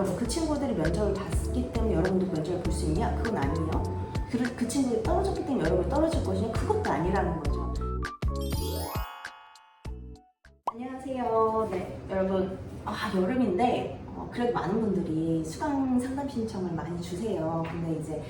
여러분 그 친구들이 면접을 봤기 때문에 여러분도 면접을 볼 수 있냐? 그건 아니에요. 그 친구들이 떨어졌기 때문에 여러분이 떨어질 것이냐? 그것도 아니라는 거죠. 안녕하세요. 네, 여러분. 여름인데 그래도 많은 분들이 수강 상담 신청을 많이 주세요. 근데 이제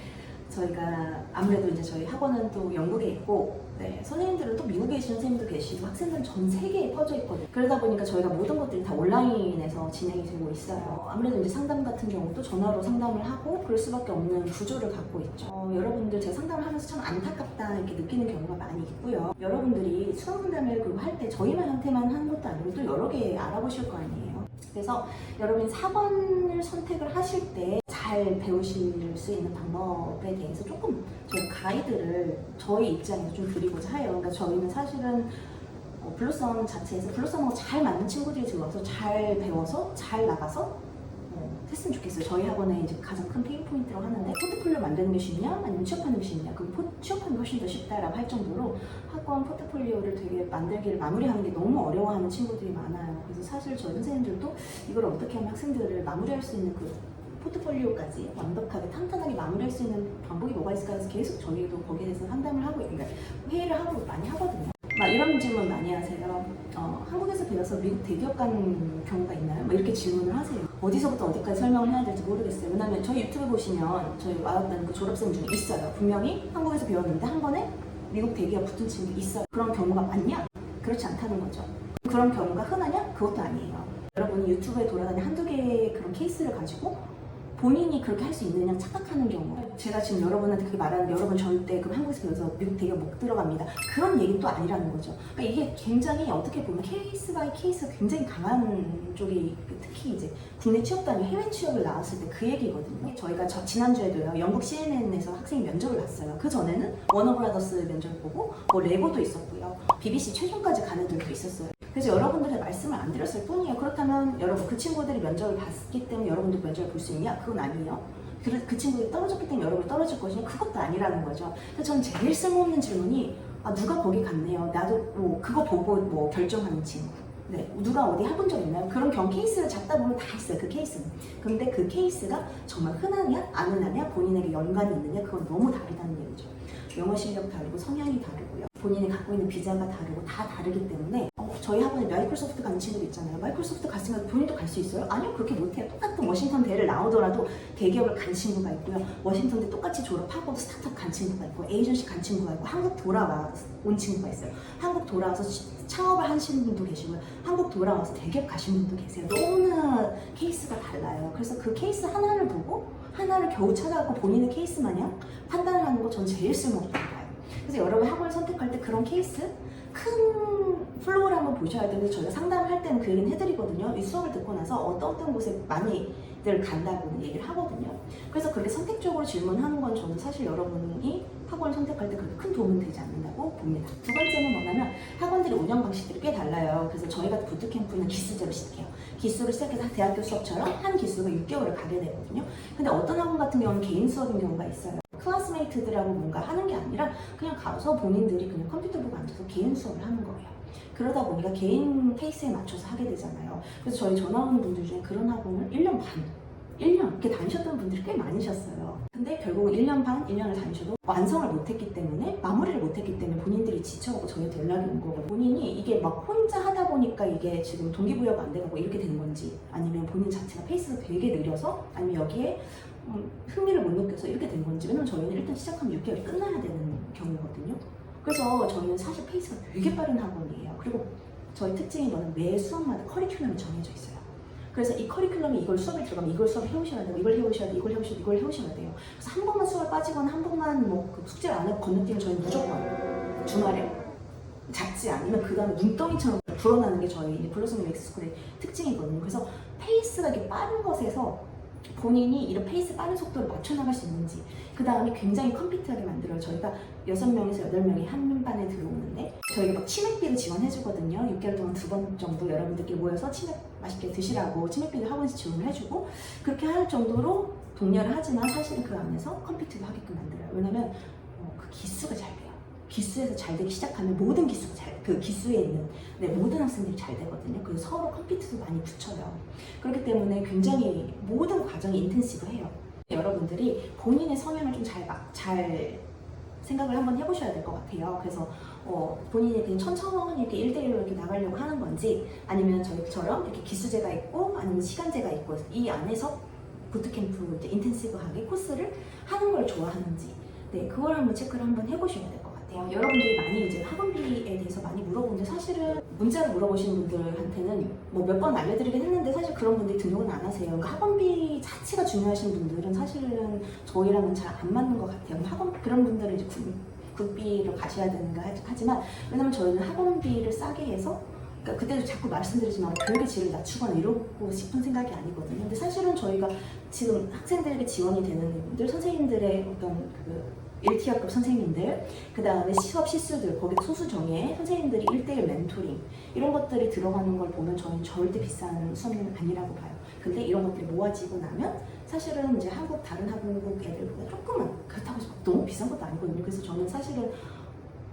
저희가 아무래도 이제 저희 학원은 또 영국에 있고, 네, 선생님들은 또 미국에 계시는 선생님도 계시고 학생들은 전 세계에 퍼져 있거든요. 그러다 보니까 저희가 모든 것들이 다 온라인에서 진행이 되고 있어요. 아무래도 이제 상담 같은 경우도 전화로 상담을 하고 그럴 수밖에 없는 구조를 갖고 있죠. 여러분들 제가 상담을 하면서 참 안타깝다 이렇게 느끼는 경우가 많이 있고요. 여러분들이 수강 상담을 그거 할 때 저희한테만 하는 것도 아니고 또 여러 개 알아보실 거 아니에요. 그래서 여러분이 4번을 선택을 하실 때 잘 배우실 수 있는 방법에 대해서 조금 저희 가이드를 저희 입장에서 좀 드리고자 해요. 그러니까 저희는 사실은 블루썸 자체에서 블루썸하고 잘 맞는 친구들이 들어와서 잘 배워서 잘 나가서 했으면 좋겠어요. 저희 학원의 이제 가장 큰 페인 포인트라고 하는데, 포트폴리오 만드는 게 쉽냐? 아니면 취업하는 게 쉽냐? 그럼 취업하는 게 훨씬 더 쉽다라고 할 정도로 학원 포트폴리오를 되게 만들기를 마무리하는 게 너무 어려워하는 친구들이 많아요. 그래서 사실 저희 선생님들도 이걸 어떻게 하면 학생들을 마무리할 수 있는 그 포트폴리오까지 완벽하게 탄탄하게 마무리할 수 있는 방법이 뭐가 있을까 해서 계속 저희도 거기에 대해서 상담을 하고, 그러니까 회의를 하고 많이 하거든요. 이런 질문 많이 하세요. 한국에서 배워서 미국 대기업 간 경우가 있나요? 이렇게 질문을 하세요. 어디서부터 어디까지 설명을 해야 될지 모르겠어요. 왜냐면 저희 유튜브 보시면 저희 와봤다는 그 졸업생 중에 있어요. 분명히 한국에서 배웠는데 한 번에 미국 대기업 붙은 친구 있어요. 그런 경우가 많냐? 그렇지 않다는 거죠. 그런 경우가 흔하냐? 그것도 아니에요. 여러분이 유튜브에 돌아다니는 한두 개의 그런 케이스를 가지고 본인이 그렇게 할 수 있느냐 착각하는 경우, 제가 지금 여러분한테 그렇게 말하는데 여러분 절대 그럼 한국에서 배워서 미국 대기업 못 들어갑니다, 그런 얘기는 또 아니라는 거죠. 그러니까 이게 굉장히 어떻게 보면 케이스 바이 케이스가 굉장히 강한 쪽이, 특히 이제 국내 취업도 아니고 해외 취업을 나왔을 때 그 얘기거든요. 저희가 지난주에도요, 영국 CNN에서 학생이 면접을 봤어요. 그 전에는 워너브라더스 면접을 보고 레고도 있었고요, BBC 최종까지 간 애들도 있었어요. 그래서 여러분들의 말씀을 안 드렸을 뿐이에요. 그렇다면 여러분 그 친구들이 면접을 봤기 때문에 여러분도 면접을 볼 수 있냐? 그건 아니에요. 그 친구들이 떨어졌기 때문에 여러분이 떨어질 것이냐? 그것도 아니라는 거죠. 그래서 저는 제일 쓸모없는 질문이 누가 거기 갔네요. 나도 그거 보고 결정하는 친구. 네, 누가 어디 해본 적 있나요? 그런 케이스를 잡다 보면 다 있어요, 그 케이스는. 근데 그 케이스가 정말 흔하냐, 안 흔하냐, 본인에게 연관이 있느냐, 그건 너무 다르다는 얘기죠. 영어 실력 다르고 성향이 다르고요. 본인이 갖고 있는 비자가 다르고 다 다르기 때문에 저희 학원에 마이크로소프트 가는 친구도 있잖아요. 마이크로소프트 갔으면 본인도 갈 수 있어요? 아니요, 그렇게 못해요. 똑같은 워싱턴 대를 나오더라도 대기업을 간 친구가 있고요. 워싱턴 대 똑같이 졸업하고 스타트업 간 친구가 있고, 에이전시 간 친구가 있고, 한국 돌아와 온 친구가 있어요. 한국 돌아와서 창업을 하시는 분도 계시고요. 한국 돌아와서 대기업 가신 분도 계세요. 너무나 케이스가 달라요. 그래서 그 케이스 하나를 보고 하나를 겨우 찾아갖고 본인의 케이스 마냥 판단을 하는 거 전 제일 쓸모없다고 봐요. 그래서 여러분 학원을 선택할 때 그런 케이스, 큰 플로우를 한번 보셔야 되는데, 저희가 상담을 할 때는 그 얘기는 해드리거든요. 이 수업을 듣고 나서 어떤 곳에 많이들 간다고 얘기를 하거든요. 그래서 그렇게 선택적으로 질문하는 건 저는 사실 여러분이 학원을 선택할 때 그렇게 큰 도움은 되지 않는다고 봅니다. 두 번째는 뭐냐면, 학원들이 운영 방식들이 꽤 달라요. 그래서 저희 같은 부트캠프는 기수제로 시작해요. 기수를 시작해서 대학교 수업처럼 한 기수가 6개월을 가게 되거든요. 근데 어떤 학원 같은 경우는 개인 수업인 경우가 있어요. 클래스메이트들하고 뭔가 하는 게 아니라 그냥 가서 본인들이 그냥 컴퓨터 보고 앉아서 개인 수업을 하는 거예요. 그러다 보니까 개인 케이스에 맞춰서 하게 되잖아요. 그래서 저희 전화 오는 분들 중에 그런 학원을 1년 반, 1년 이렇게 다니셨던 분들이 꽤 많으셨어요. 근데 결국은 1년 반, 1년을 다니셔도 완성을 못했기 때문에, 마무리를 못했기 때문에 본인들이 지쳐가고 저희한테 연락이 온 거거든요. 본인이 이게 막 혼자 하다 보니까 이게 지금 동기부여가 안 되고 이렇게 되는 건지, 아니면 본인 자체가 페이스가 되게 느려서, 아니면 여기에 흥미를 못 느껴서 이렇게 된 건지. 왜냐면 저희는 일단 시작하면 6개월이 끝나야 되는 경우거든요. 그래서 저희는 사실 페이스가 되게 빠른 학원이에요. 그리고 저희 특징이 뭐냐면 매 수업마다 커리큘럼이 정해져 있어요. 그래서 이 커리큘럼이, 이걸 수업에 들어가면 이걸 수업을 해오셔야 되고, 이걸 해오셔야 돼, 이걸 해오셔야 돼, 이걸 해오셔야 돼요. 그래서 한 번만 수업을 빠지거나 한 번만 숙제를 안 하고 건너뛰면 저희는 무조건 주말에 잡지 않으면 그 다음에 눈덩이처럼 불어나는 게 저희 블루썸 UX 스쿨의 특징이거든요. 그래서 페이스가 이렇게 빠른 것에서 본인이 이런 페이스 빠른 속도를 맞춰나갈 수 있는지, 그 다음에 굉장히 컴피트하게 만들어요. 저희가 6명에서 8명이 한 반에 들어오는데, 저희가 치맥비를 지원해주거든요. 6개월 동안 2번 정도 여러분들끼리 모여서 치맥 맛있게 드시라고 치맥비를 학원에서 지원을 해주고, 그렇게 할 정도로 독려를 하지만 사실은 그 안에서 컴피트도 하게끔 만들어요. 왜냐면 그 기수가 잘 돼요. 기수에서 잘 되기 시작하면 모든 기수가 그 기수에 있는 모든 학생들이 잘 되거든요. 그래서 서로 컴피트도 많이 붙여요. 그렇기 때문에 굉장히 모든 과정이 인텐시브해요. 여러분들이 본인의 성향을 좀 잘 생각을 한번 해보셔야 될 것 같아요. 그래서 본인이 그냥 천천히 이렇게 1대1로 이렇게 나가려고 하는 건지, 아니면 저희처럼 이렇게 기수제가 있고 아니면 시간제가 있고 이 안에서 부트캠프 이제 인텐시브하게 코스를 하는 걸 좋아하는지, 그걸 한번 체크를 한번 해보셔야 될 것 같아요. 여러분들이 많이 이제 학원비에 대해서 많이 물어보는데, 사실은 문자로 물어보시는 분들한테는 뭐 몇 번 알려드리긴 했는데 사실 그런 분들이 등록은 안 하세요. 그러니까 학원비 자체가 중요하신 분들은 사실은 저희랑은 잘 안 맞는 것 같아요. 그런 분들은 이제 굿비로 가셔야 되는가 하지만, 왜냐면 저희는 학원비를 싸게 해서, 그러니까 그때도 자꾸 말씀드리지만 교육의 질을 낮추거나 이러고 싶은 생각이 아니거든요. 근데 사실은 저희가 지금 학생들에게 지원이 되는 분들, 선생님들의 어떤 그 1티어급 선생님들, 그 다음에 수업 실수들, 거기 소수 정예 선생님들이 1대1 멘토링, 이런 것들이 들어가는 걸 보면 저는 절대 비싼 수업료는 아니라고 봐요. 근데 이런 것들이 모아지고 나면 사실은 이제 다른 한국 애들보다 조금은, 그렇다고 해서 너무 비싼 것도 아니거든요. 그래서 저는 사실은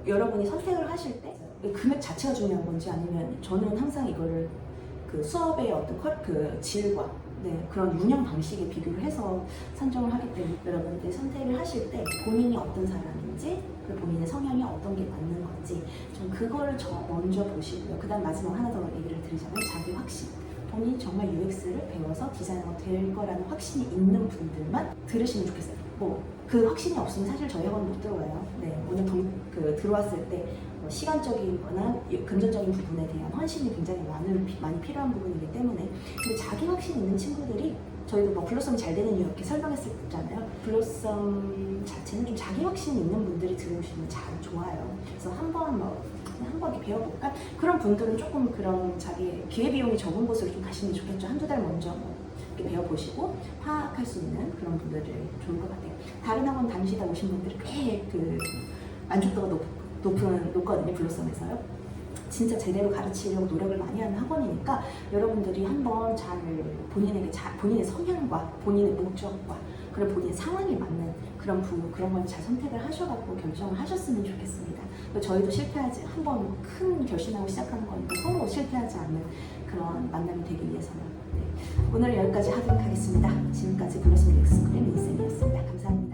여러분이 선택을 하실 때 금액 자체가 중요한 건지, 아니면 저는 항상 이거를 그 수업의 어떤 그 질과 그런 운영 방식에 비교를 해서 산정을 하기 때문에, 여러분들이 선택을 하실 때 본인이 어떤 사람인지, 그리고 본인의 성향이 어떤 게 맞는 건지 좀 그거를 먼저 보시고요. 그 다음 마지막 하나 더 얘기를 드리자면, 자기 확신. 본인이 정말 UX를 배워서 디자이너가 될 거라는 확신이 있는 분들만 들으시면 좋겠어요. 그 확신이 없으면 사실 저희 학원 못 들어와요. 오늘 들어왔을 때 시간적이거나 금전적인 부분에 대한 헌신이 굉장히 많이 필요한 부분이기 때문에. 근데 자기 확신 있는 친구들이, 저희도 뭐 블로썸이 잘 되는 이유 이렇게 설명했었잖아요. 블로썸 자체는 좀 자기 확신 있는 분들이 들어오시면 잘 좋아요. 그래서 한번 이렇게 배워볼까? 그런 분들은 조금 그런 자기 기회비용이 적은 곳으로 좀 가시는 게 좋겠죠. 한두 달 먼저 이렇게 배워보시고 파악할 수 있는 그런 분들이 좋을 것 같아요. 다른 학원 다니시다 오신 분들이 꽤 만족도가 높거든요. 블로썸에서요. 진짜 제대로 가르치려고 노력을 많이 하는 학원이니까, 여러분들이 한번 본인의 성향과 본인의 목적과 그리고 본인의 상황에 맞는 그런 걸 잘 선택을 하셔갖고 결정을 하셨으면 좋겠습니다. 저희도 한번 큰 결심하고 시작하는 거니까 서로 실패하지 않는 그런 만남이 되기 위해서는. 오늘 여기까지 하도록 하겠습니다. 지금까지 블로썸 UX 스쿨의 민쌤이었습니다. 감사합니다.